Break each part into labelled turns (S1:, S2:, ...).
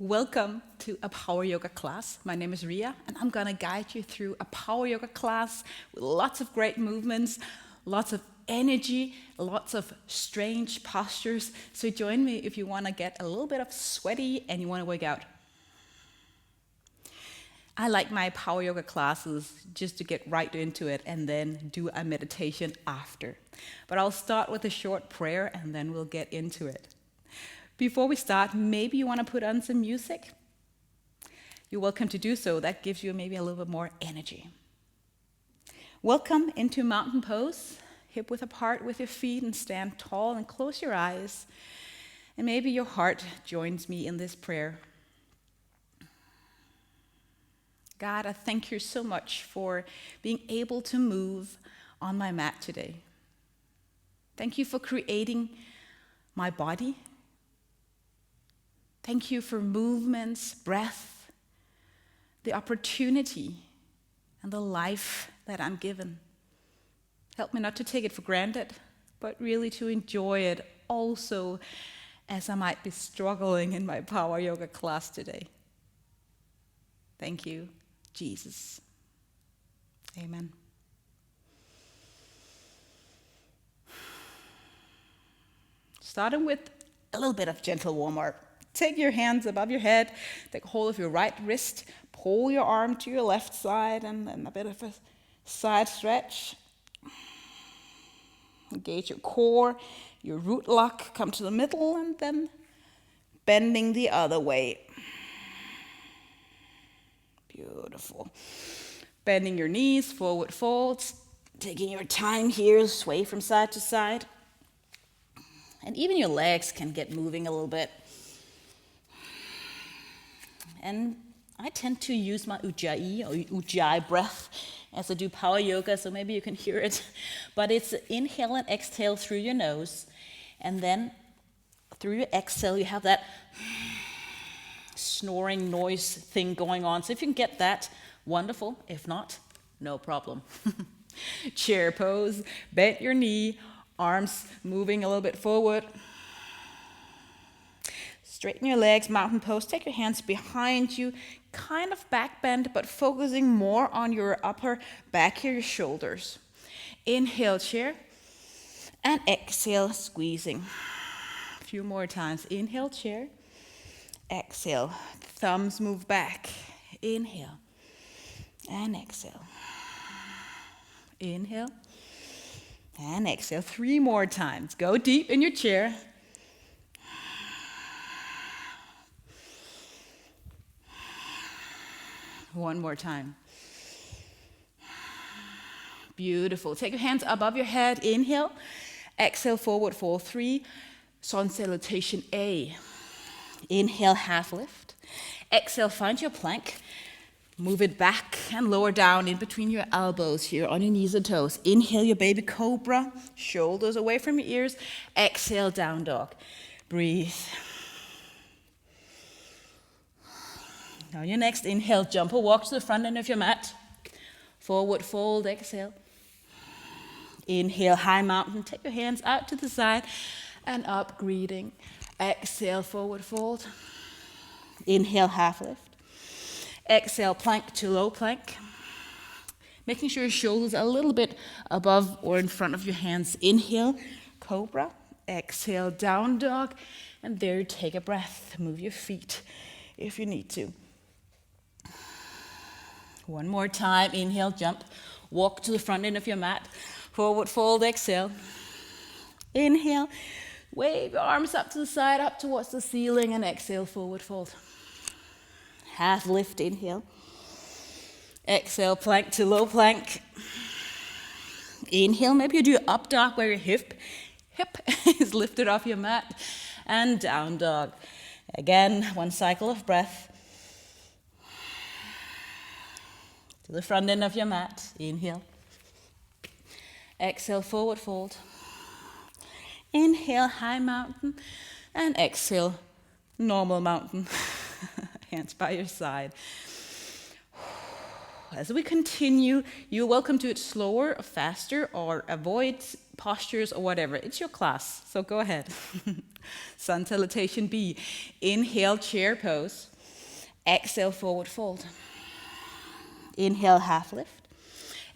S1: Welcome to a power yoga class. My name is Ria, and I'm gonna guide you through a power yoga class with lots of great movements, lots of energy, lots of strange postures. So join me if you wanna get a little bit of sweaty and you wanna work out. I like my power yoga classes just to get right into it and then do a meditation after. But I'll start with a short prayer and then we'll get into it. Before we start, maybe you want to put on some music. You're welcome to do so. That gives you maybe a little bit more energy. Welcome into mountain pose. Hip width apart with your feet and stand tall and close your eyes. And maybe your heart joins me in this prayer. God, I thank you so much for being able to move on my mat today. Thank you for creating my body. Thank you for movements, breath, the opportunity, and the life that I'm given. Help me not to take it for granted, but really to enjoy it also as I might be struggling in my power yoga class today. Thank you, Jesus. Amen. Starting with a little bit of gentle warm-up. Take your hands above your head, take hold of your right wrist, pull your arm to your left side, and then a bit of a side stretch. Engage your core, your root lock, come to the middle, and then bending the other way. Beautiful. Bending your knees, forward folds, taking your time here, sway from side to side. And even your legs can get moving a little bit. And I tend to use my ujjayi breath as I do power yoga, so maybe you can hear it. But it's inhale and exhale through your nose. And then through your exhale, you have that snoring noise thing going on. So if you can get that, wonderful. If not, no problem. Chair pose, bend your knee, arms moving a little bit forward. Straighten your legs, mountain pose. Take your hands behind you, kind of back bend, but focusing more on your upper back here, your shoulders. Inhale, chair, and exhale, squeezing. A few more times. Inhale, chair, exhale. Thumbs move back. Inhale, and exhale. Inhale, and exhale. 3 more times. Go deep in your chair. One more time. Beautiful. Take your hands above your head. Inhale. Exhale, forward fold. 3. Salutation A. Inhale, half lift. Exhale, find your plank. Move it back and lower down in between your elbows here on your knees and toes. Inhale, your baby cobra. Shoulders away from your ears. Exhale, down dog. Breathe. Now your next inhale, jump or walk to the front end of your mat. Forward fold, exhale. Inhale, high mountain. Take your hands out to the side and up, greeting. Exhale, forward fold. Inhale, half lift. Exhale, plank to low plank. Making sure your shoulders are a little bit above or in front of your hands. Inhale, cobra. Exhale, down dog. And there, take a breath. Move your feet if you need to. One more time. Inhale, jump. Walk to the front end of your mat. Forward fold, exhale. Inhale. Wave your arms up to the side, up towards the ceiling, and exhale, forward fold. Half lift, inhale. Exhale, plank to low plank. Inhale, maybe you do up dog where your hip is lifted off your mat. And down dog. Again, 1 cycle of breath. To the front end of your mat. Inhale. Exhale, forward fold. Inhale, high mountain. And exhale, normal mountain. Hands by your side. As we continue, you're welcome to it slower or faster or avoid postures or whatever. It's your class, so go ahead. Sun Salutation B. Inhale, chair pose. Exhale, forward fold. Inhale, half lift.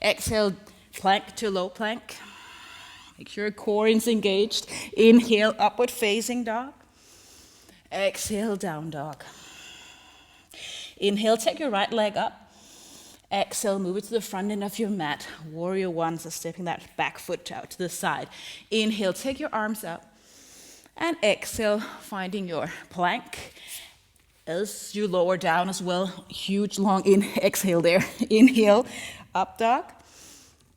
S1: Exhale, plank to low plank. Make sure your core is engaged. Inhale, upward facing dog. Exhale, down dog. Inhale, take your right leg up. Exhale, move it to the front end of your mat. Warrior one, so stepping that back foot out to the side. Inhale, take your arms up. And exhale, finding your plank. As you lower down as well, huge long exhale there. Inhale, up dog.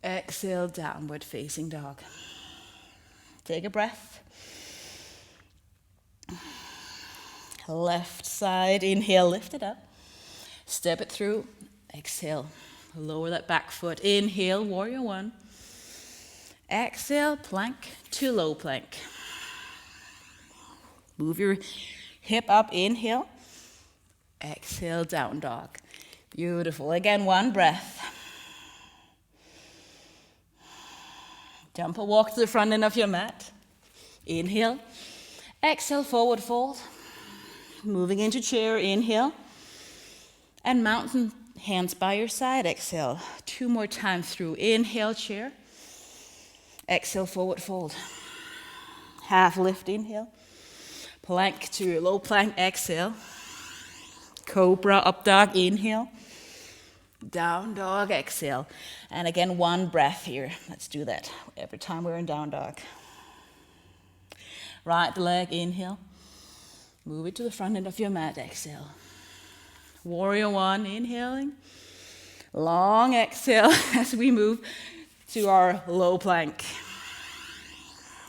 S1: Exhale, downward facing dog. Take a breath. Left side, inhale, lift it up. Step it through. Exhale, lower that back foot. Inhale, warrior one. Exhale, plank to low plank. Move your hip up, inhale. Exhale, down dog. Beautiful. Again, one breath. Jump or walk to the front end of your mat. Inhale. Exhale, forward fold. Moving into chair, inhale. And mountain, hands by your side. Exhale. 2 more times through. Inhale, chair. Exhale, forward fold. Half lift, inhale. Plank to low plank, exhale. Cobra, up dog, inhale. Down dog, exhale. And again, one breath here. Let's do that every time we're in down dog. Right leg, inhale. Move it to the front end of your mat, exhale. Warrior one, inhaling. Long exhale as we move to our low plank.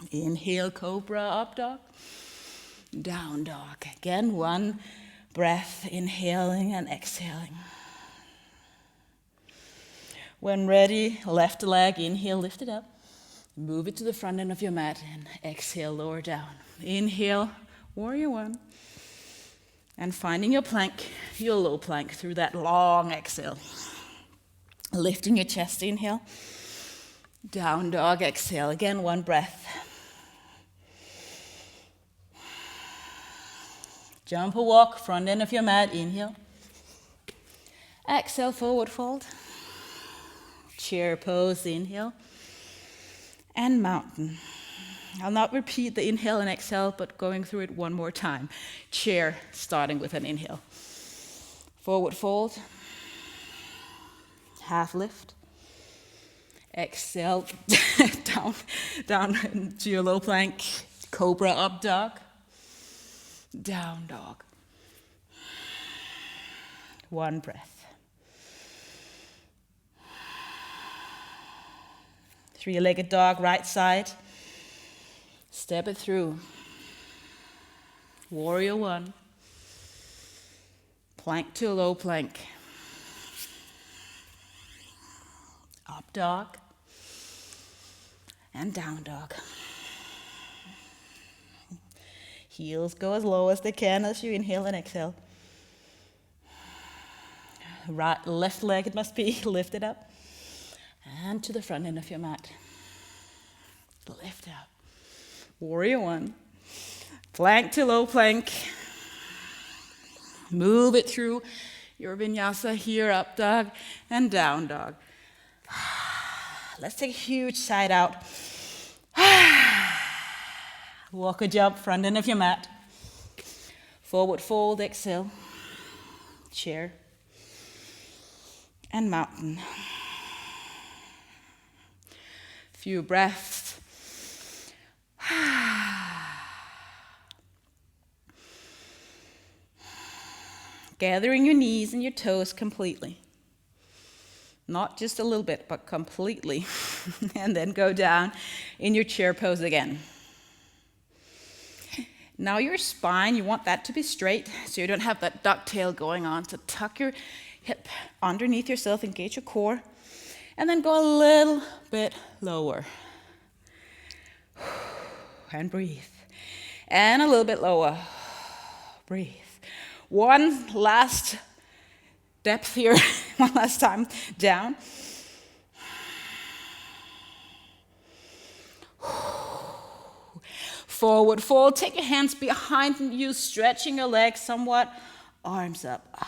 S1: Inhale, cobra, up dog. Down dog. Again, one breath, inhaling and exhaling. When ready, left leg, inhale, lift it up. Move it to the front end of your mat and exhale, lower down. Inhale, warrior one. And finding your plank, your low plank through that long exhale. Lifting your chest, inhale. Down dog, exhale. Again, one breath. Jump or walk, front end of your mat, inhale. Exhale, forward fold. Chair pose, inhale. And mountain. I'll not repeat the inhale and exhale, but going through it one more time. Chair, starting with an inhale. Forward fold. Half lift. Exhale, down to your low plank. Cobra, up dog. Down dog. One breath. 3-legged dog, right side. Step it through. Warrior one. Plank to low plank. Up dog. And down dog. Heels go as low as they can as you inhale and exhale. Right, left leg, it must be, lift it up. And to the front end of your mat. Lift up. Warrior one. Plank to low plank. Move it through your vinyasa here, up dog and down dog. Let's take a huge side out. Walk or jump, front end of your mat. Forward fold, exhale. Chair. And mountain. Few breaths. Gathering your knees and your toes completely. Not just a little bit, but completely. And then go down in your chair pose again. Now your spine, you want that to be straight, so you don't have that ducktail going on. So tuck your hip underneath yourself, engage your core, and then go a little bit lower. And breathe. And a little bit lower. Breathe. One last depth here, one last time, down. Forward fold. Take your hands behind you, stretching your legs somewhat. Arms up.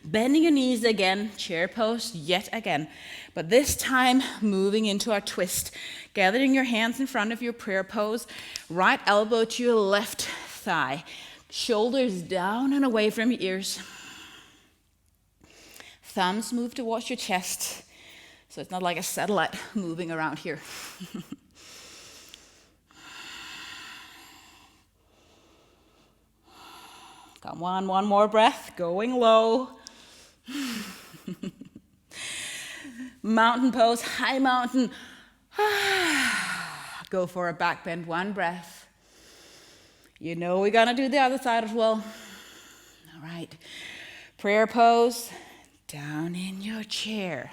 S1: Bending your knees again, chair pose yet again. But this time, moving into our twist. Gathering your hands in front of your prayer pose. Right elbow to your left thigh. Shoulders down and away from your ears. Thumbs move towards your chest. So it's not like a satellite moving around here. Come on, one more breath, going low. Mountain pose, high mountain. Go for a back bend, one breath. You know we're gonna do the other side as well. All right, prayer pose, down in your chair.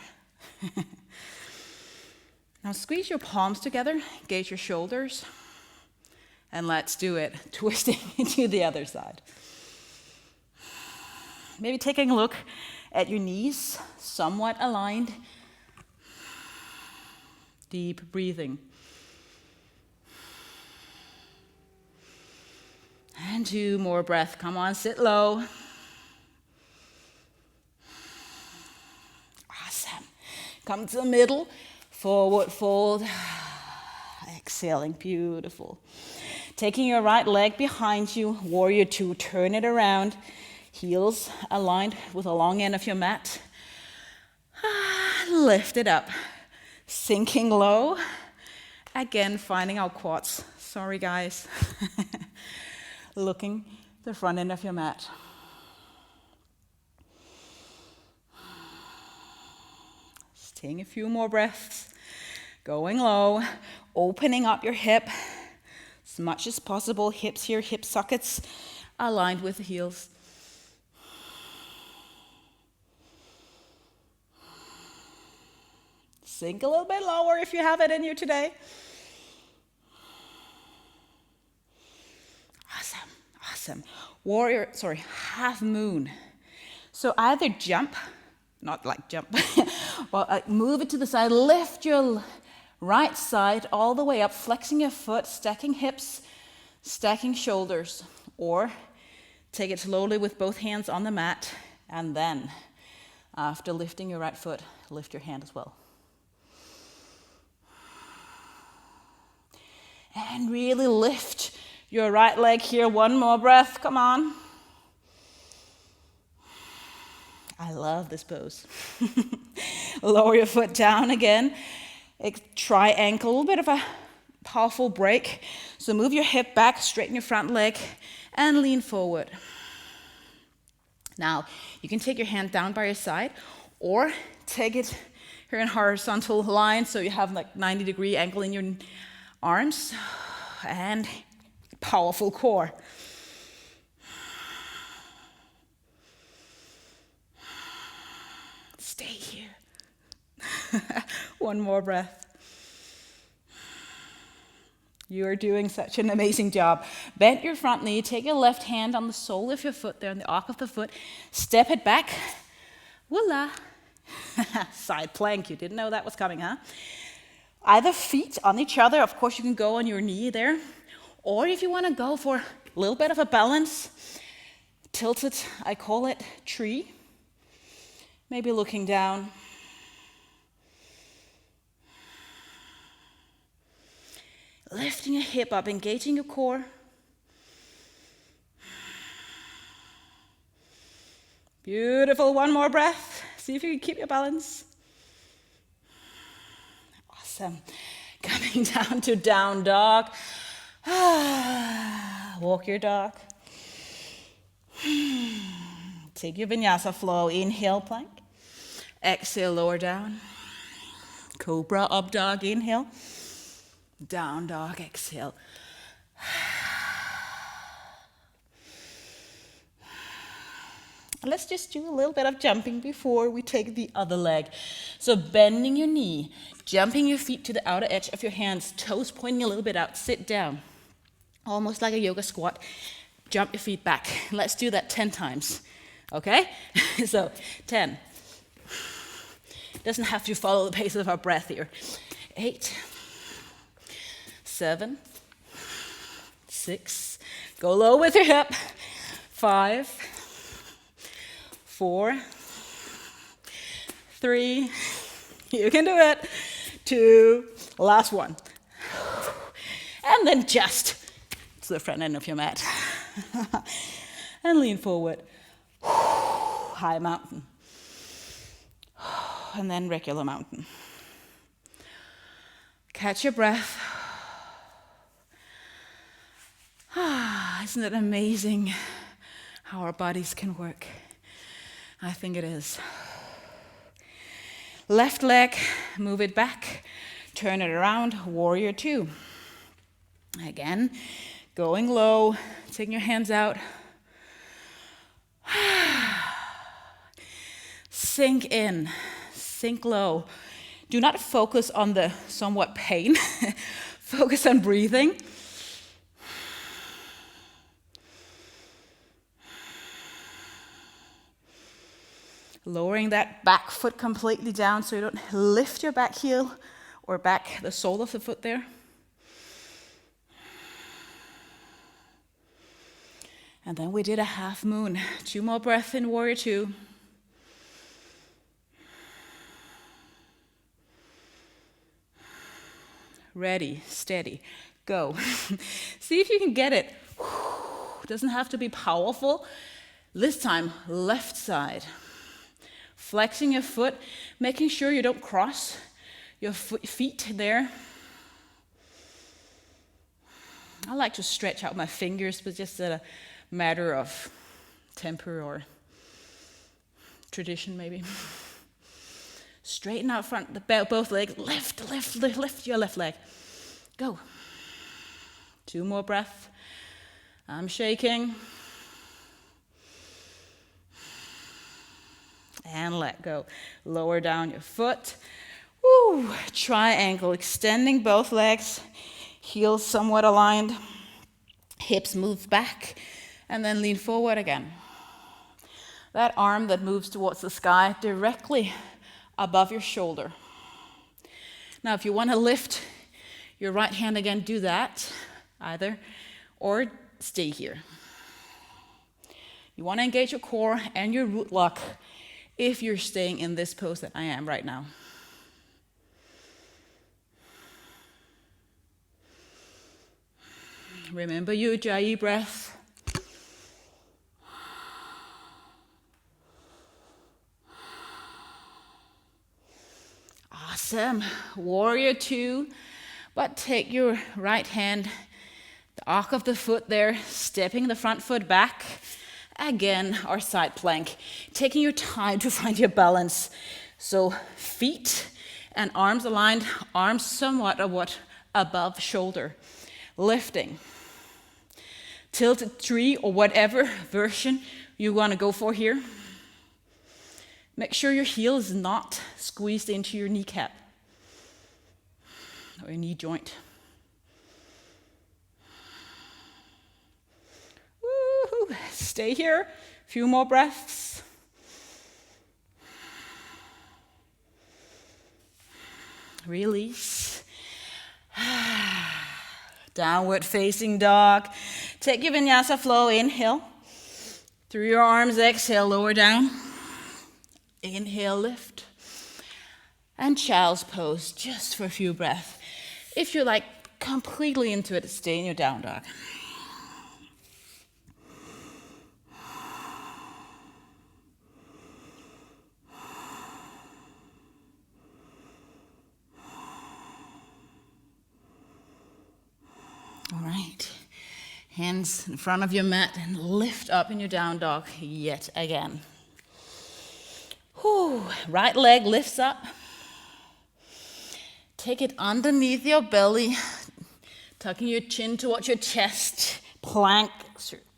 S1: Now squeeze your palms together, engage your shoulders, and let's do it, twisting into the other side. Maybe taking a look at your knees, somewhat aligned. Deep breathing. And 2 more breaths. Come on, sit low. Awesome. Come to the middle. Forward fold. Exhaling, beautiful. Taking your right leg behind you, warrior 2, turn it around. Heels aligned with the long end of your mat. Lift it up. Sinking low. Again, finding our quads. Sorry, guys. Looking the front end of your mat. Just taking a few more breaths. Going low. Opening up your hip as much as possible. Hips here, hip sockets aligned with the heels. Sink a little bit lower if you have it in you today. Awesome. Half moon. So either jump, not like jump, but move it to the side, lift your right side all the way up, flexing your foot, stacking hips, stacking shoulders, or take it slowly with both hands on the mat, and then after lifting your right foot, lift your hand as well. And really lift your right leg here. 1 more breath. Come on. I love this pose. Lower your foot down again. Triangle, a little bit of a powerful break. So move your hip back, straighten your front leg, and lean forward. Now, you can take your hand down by your side, or take it here in horizontal line, so you have like 90-degree angle in your arms, and powerful core. Stay here. 1 more breath. You are doing such an amazing job. Bend your front knee, take your left hand on the sole of your foot there, on the arc of the foot, step it back. Voila. Side plank, you didn't know that was coming, huh? Either feet on each other, of course you can go on your knee there, or if you want to go for a little bit of a balance, tilted, I call it tree, maybe looking down. Lifting your hip up, engaging your core. Beautiful, 1 more breath. See if you can keep your balance. Awesome. Coming down to down dog. Walk your dog. Take your vinyasa flow. Inhale, plank. Exhale, lower down. Cobra, up dog, inhale. Down dog, exhale. Let's just do a little bit of jumping before we take the other leg. So bending your knee, jumping your feet to the outer edge of your hands, toes pointing a little bit out, sit down. Almost like a yoga squat. Jump your feet back. Let's do that 10 times, okay? So 10. Doesn't have to follow the pace of our breath here. 8. 7, 6, go low with your hip, 5, 4, 3, you can do it, 2, last one. And then just to the front end of your mat. And lean forward. High mountain. And then regular mountain. Catch your breath. Isn't it amazing how our bodies can work? I think it is. Left leg, move it back, turn it around, warrior 2. Again, going low, taking your hands out. Sink in, sink low. Do not focus on the somewhat pain. Focus on breathing. Lowering that back foot completely down so you don't lift your back heel or back the sole of the foot there. And then we did a half moon. 2 more breaths in warrior 2. Ready, steady, go. See if you can get it. Doesn't have to be powerful. This time, left side. Flexing your foot, making sure you don't cross your feet there. I like to stretch out my fingers, but just a matter of temper or tradition maybe. Straighten out front, both legs, lift your left leg. Go. 2 more breaths. I'm shaking. And let go. Lower down your foot. Woo. Triangle, extending both legs. Heels somewhat aligned. Hips move back. And then lean forward again. That arm that moves towards the sky directly above your shoulder. Now, if you want to lift your right hand again, do that either, or stay here. You want to engage your core and your root lock if you're staying in this pose that I am right now. Remember your Ujjayi breath. Awesome. Warrior 2, but take your right hand, the arc of the foot there, stepping the front foot back. Again, our side plank, taking your time to find your balance. So feet and arms aligned, arms somewhat above shoulder. Lifting. Tilted 3 or whatever version you want to go for here. Make sure your heel is not squeezed into your kneecap or your knee joint. Woo-hoo. Stay here. A few more breaths. Release. Downward facing dog. Take your vinyasa flow. Inhale. Through your arms, exhale, lower down. Inhale, lift. And child's pose, just for a few breaths. If you're like completely into it, stay in your down dog. All right. Hands in front of your mat and lift up in your down dog yet again. Whew. Right leg lifts up. Take it underneath your belly, tucking your chin towards your chest. Plank.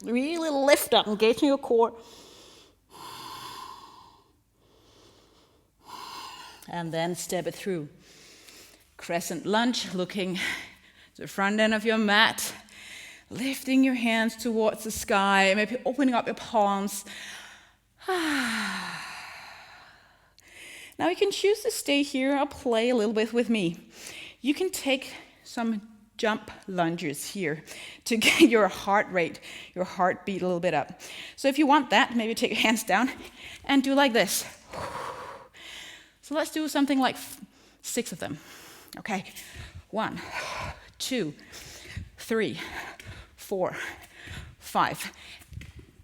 S1: Really lift up, engaging your core. And then step it through. Crescent lunge, looking to the front end of your mat. Lifting your hands towards the sky, maybe opening up your palms. Now you can choose to stay here or play a little bit with me. You can take some jump lunges here to get your heart rate, your heartbeat a little bit up. So if you want that, maybe take your hands down and do like this. So let's do something like 6 of them. Okay, 1, 2, 3, 4, 5.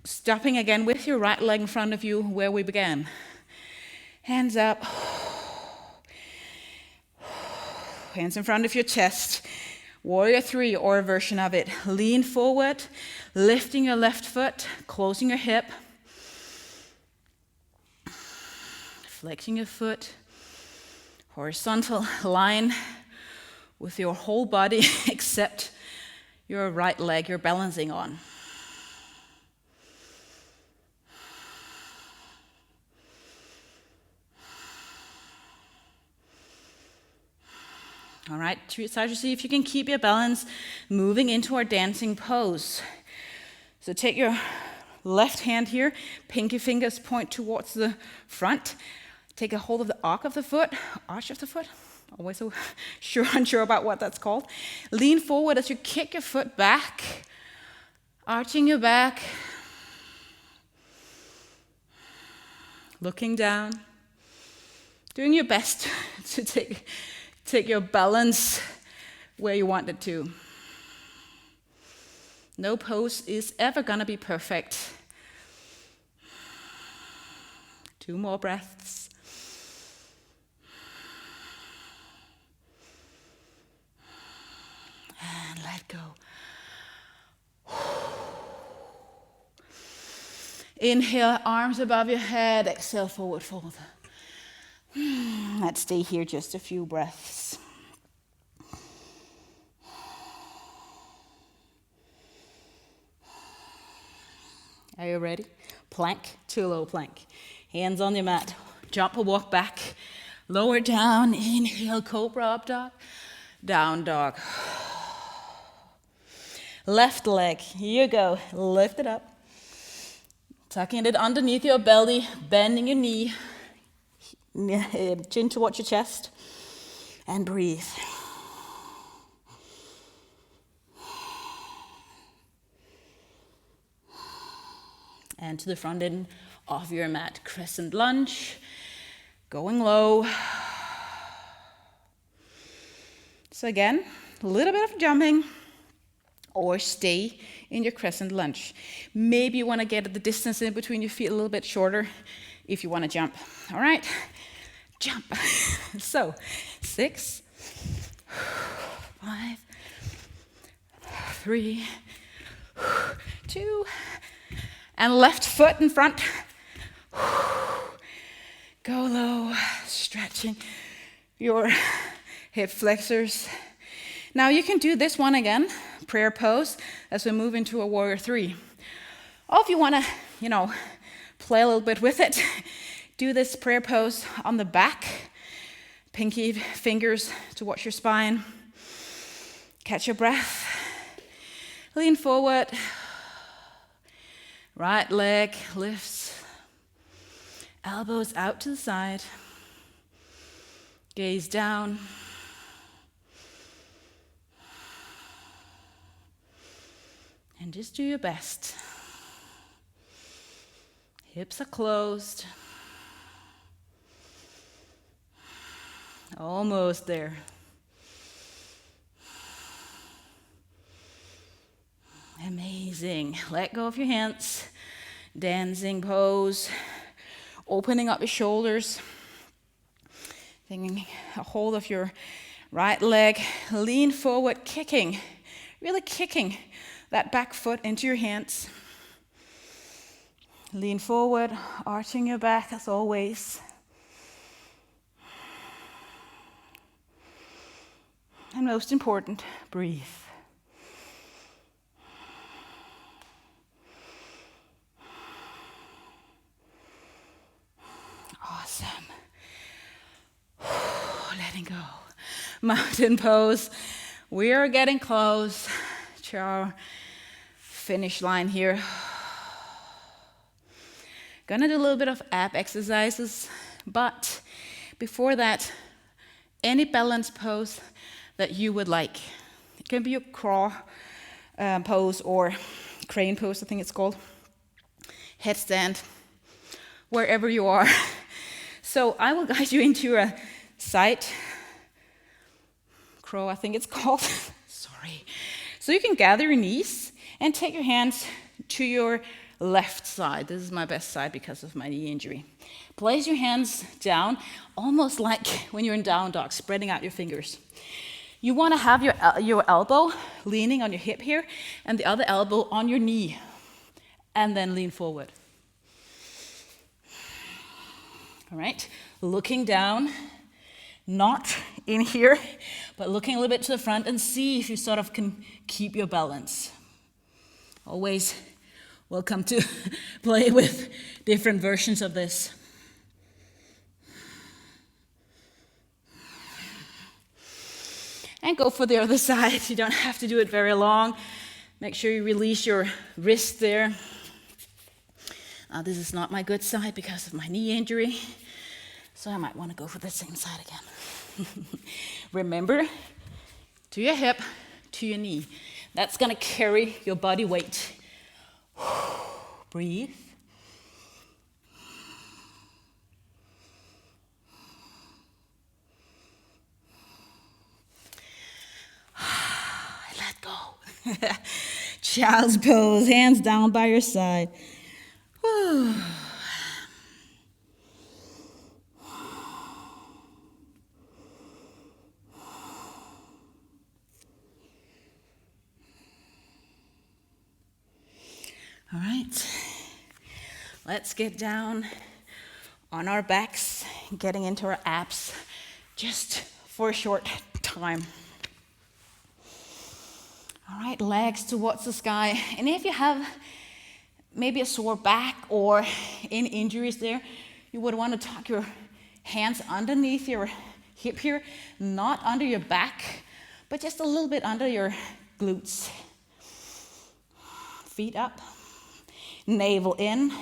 S1: Stopping again with your right leg in front of you where we began. Hands up. Hands in front of your chest. Warrior 3 or a version of it. Lean forward, lifting your left foot, closing your hip. Flexing your foot. Horizontal line with your whole body except your right leg you're balancing on. All right, try to see if you can keep your balance moving into our dancing pose. So take your left hand here, pinky fingers point towards the front. Take a hold of the arch of the foot, always so unsure about what that's called. Lean forward as you kick your foot back, arching your back, looking down, doing your best to take your balance where you want it to. No pose is ever gonna be perfect. 2 more breaths. And let go. Inhale, arms above your head. Exhale, forward fold. Let's stay here just a few breaths. Are you ready? Plank to low plank. Hands on your mat. Jump or walk back. Lower down. Inhale, cobra up dog. Down dog. Left leg. Here you go. Lift it up. Tucking it underneath your belly. Bending your knee. Chin towards your chest. And breathe. And to the front end of your mat. Crescent lunge. Going low. So again, a little bit of jumping. Or stay in your crescent lunge. Maybe you want to get the distance in between your feet a little bit shorter if you want to jump. All right, jump. So 6, 5, 3, 2, and left foot in front. Go low, stretching your hip flexors. Now you can do this one again, prayer pose, as we move into a warrior 3. Or if you want to, play a little bit with it, do this prayer pose on the back. Pinky fingers towards your spine. Catch your breath. Lean forward. Right leg lifts. Elbows out to the side. Gaze down. And just do your best. Hips are closed. Almost there. Amazing. Let go of your hands. Dancing pose. Opening up your shoulders. Taking a hold of your right leg. Lean forward, kicking. Really kicking that back foot into your hands. Lean forward, arching your back as always. And most important, breathe. Awesome. Letting go. Mountain pose. We are getting close to our finish line here. Gonna do a little bit of ab exercises, but before that, any balance pose that you would like. It can be a crawl pose or crane pose, I think it's called. Headstand, wherever you are. So I will guide you into a side crow, I think it's called. Sorry. So you can gather your knees and take your hands to your left side. This is my best side because of my knee injury. Place your hands down, almost like when you're in down dog, spreading out your fingers. You want to have your elbow leaning on your hip here, and the other elbow on your knee, and then lean forward. All right, looking down, not in here, but looking a little bit to the front, and see if you sort of can keep your balance. Always welcome to play with different versions of this. And go for the other side. You don't have to do it very long. Make sure you release your wrist there. This is not my good side because of my knee injury, so I might want to go for the same side again. Remember, to your hip, to your knee. That's going to carry your body weight. Breathe. Let go. Child's pose, hands down by your side. Whew. All right, let's get down on our backs, getting into our abs just for a short time. All right, legs towards the sky. And if you have maybe a sore back or any injuries there, you would want to tuck your hands underneath your hip here, not under your back, but just a little bit under your glutes. Feet up, navel in,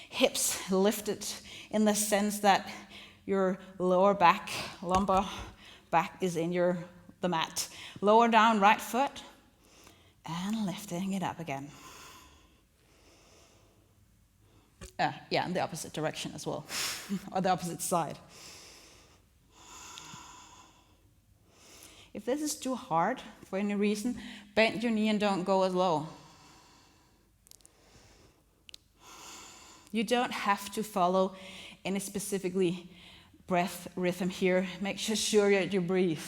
S1: hips lifted in the sense that your lower back, lumbar back is in the mat. Lower down right foot and lifting it up again. In the opposite direction as well, or the opposite side. If this is too hard for any reason, bend your knee and don't go as low. You don't have to follow any specifically breath rhythm here. Make sure that you breathe.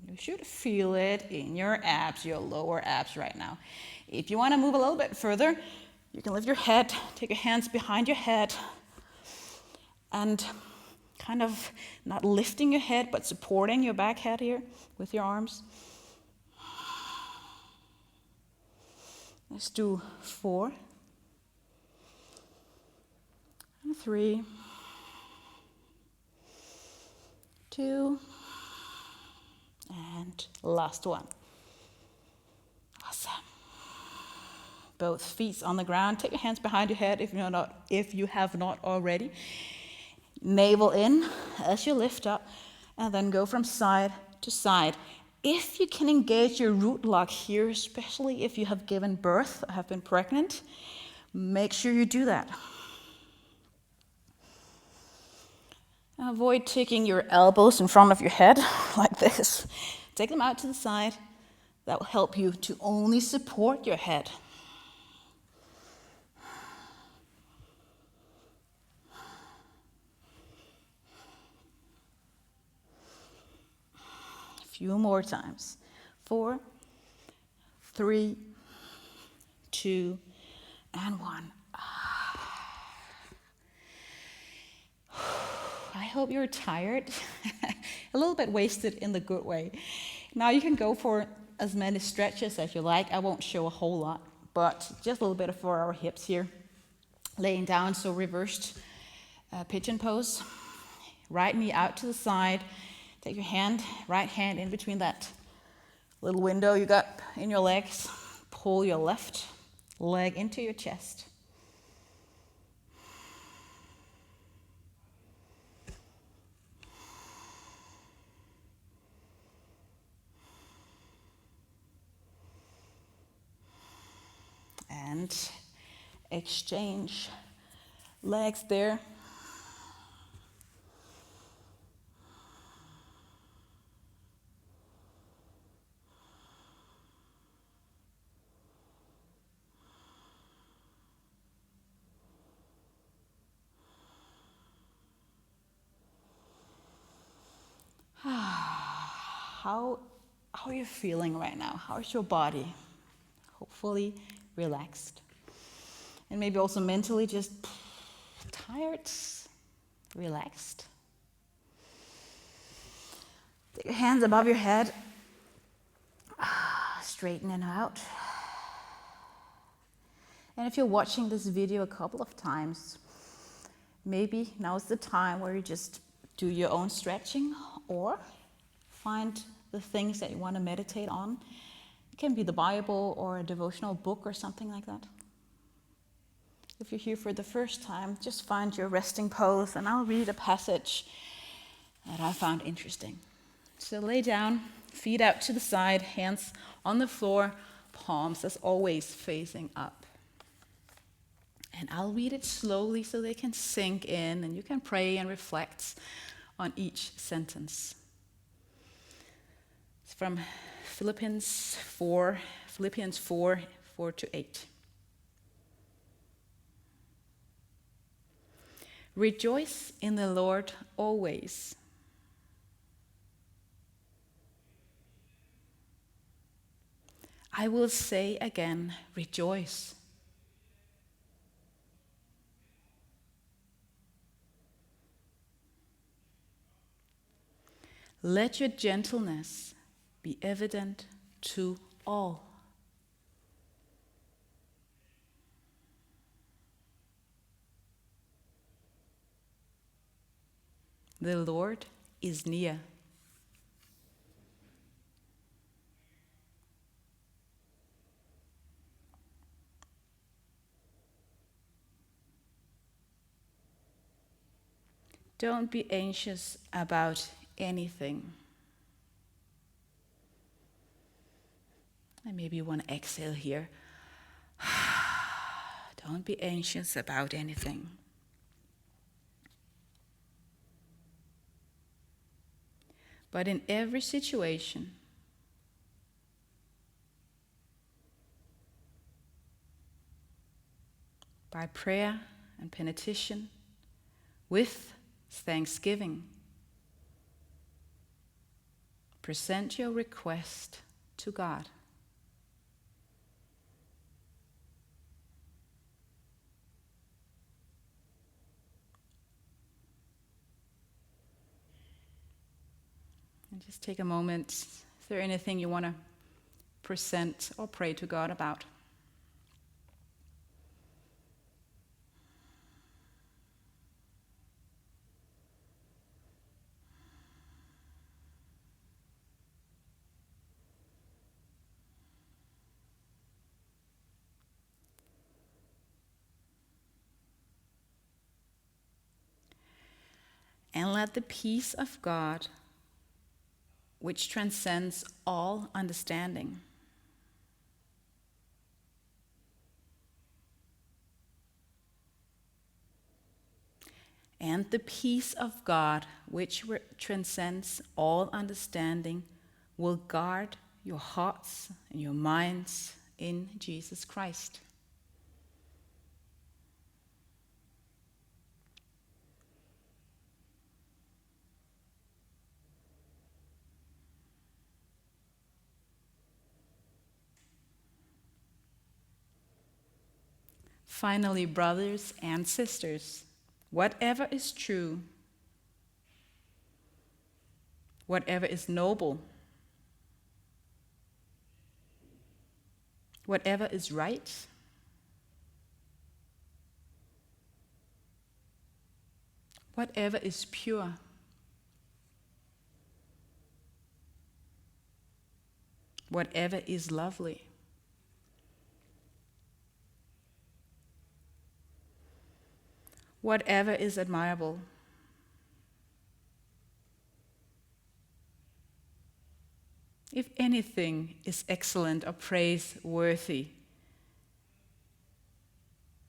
S1: You should feel it in your abs, your lower abs right now. If you want to move a little bit further, you can lift your head, take your hands behind your head, and kind of not lifting your head, but supporting your back head here with your arms. Let's do 4, and 3, 2, and last one. Awesome. Both feet on the ground. Take your hands behind your head if you have not already. Navel in as you lift up, and then go from side to side. If you can engage your root lock here, especially if you have given birth or have been pregnant, make sure you do that. Avoid taking your elbows in front of your head like this. Take them out to the side. That will help you to only support your head. A few more times. 4, 3, 2, and 1. I hope you're tired, a little bit wasted in the good way. Now you can go for as many stretches as you like. I won't show a whole lot, but just a little bit for our hips here. Laying down, so reversed pigeon pose. Right knee out to the side. Take your right hand in between that little window you got in your legs. pull your left leg into your chest. And exchange legs there. How are you feeling right now? How is your body? Hopefully relaxed. And maybe also mentally just tired, relaxed. Take your hands above your head. Straighten it out. And if you're watching this video a couple of times, maybe now's the time where you just do your own stretching or find the things that you want to meditate on. It can be the Bible or a devotional book or something like that. If you're here for the first time, just find your resting pose and I'll read a passage that I found interesting. So lay down, feet out to the side, hands on the floor, palms as always facing up. And I'll read it slowly so they can sink in and you can pray and reflect on each sentence. It's from Philippians 4, 4-8. Rejoice in the Lord always. I will say again, rejoice. Let your gentleness be evident to all. The Lord is near. Don't be anxious about anything. And maybe you want to exhale here. Don't be anxious about anything. But in every situation, by prayer and petition, with thanksgiving, present your request to God. And just take a moment. Is there anything you want to present or pray to God about? And let the peace of God, which transcends all understanding, and the peace of God, which transcends all understanding, will guard your hearts and your minds in Jesus Christ. Finally, brothers and sisters, whatever is true, whatever is noble, whatever is right, whatever is pure, whatever is lovely, whatever is admirable. If anything is excellent or praiseworthy,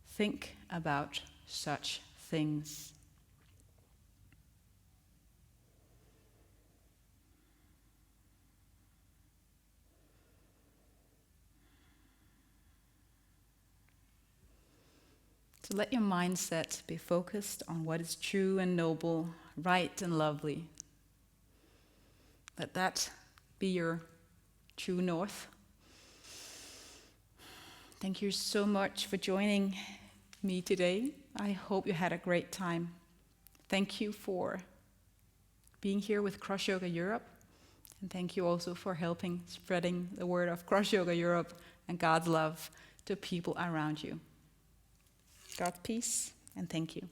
S1: think about such things. So let your mindset be focused on what is true and noble, right and lovely. Let that be your true north. Thank you so much for joining me today. I hope you had a great time. Thank you for being here with Crossyoga Europe. And thank you also for helping spreading the word of Crossyoga Europe and God's love to people around you. God's peace, and thank you.